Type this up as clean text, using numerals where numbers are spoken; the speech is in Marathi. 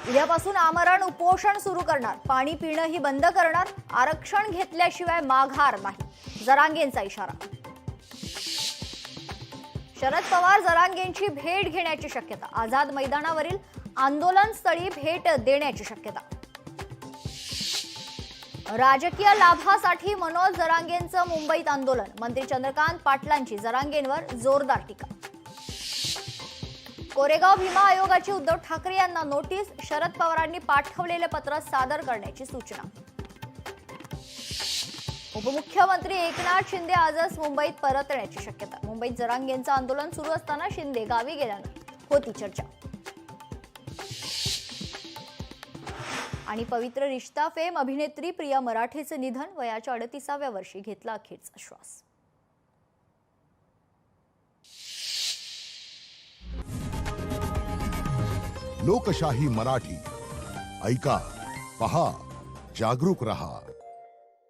उद्यापासून आमरण उपोषण सुरू करणार, पाणी पिणंही बंद करणार, आरक्षण घेतल्याशिवाय माघार नाही, जरांगेंचा इशारा. शरद पवार जरांगेंची भेट घेण्याची शक्यता, आझाद मैदानावरील आंदोलन स्थळी भेट देण्याची शक्यता. राजकीय लाभासाठी मनोज जरांगेंचं मुंबईत आंदोलन, मंत्री चंद्रकांत पाटलांची जरांगेंवर जोरदार टीका. कोरेगाव भीमा आयोगाची उद्धव ठाकरे यांना नोटीस, शरद पवारांनी पाठवलेले पत्र सादर करण्याची सूचना. उपमुख्यमंत्री एकनाथ शिंदे आजच मुंबईत परतण्याची शक्यता, मुंबईत जरांगेंचं आंदोलन सुरू असताना शिंदे गावी गेल्यानं होती चर्चा. आणि पवित्र रिश्ता फेम अभिनेत्री प्रिया मराठेचं निधन, वयाच्या 38व्या वर्षी घेतला अखेरचा श्वास. लोकशाही मराठी ऐका, पहा, जागरूक रहा.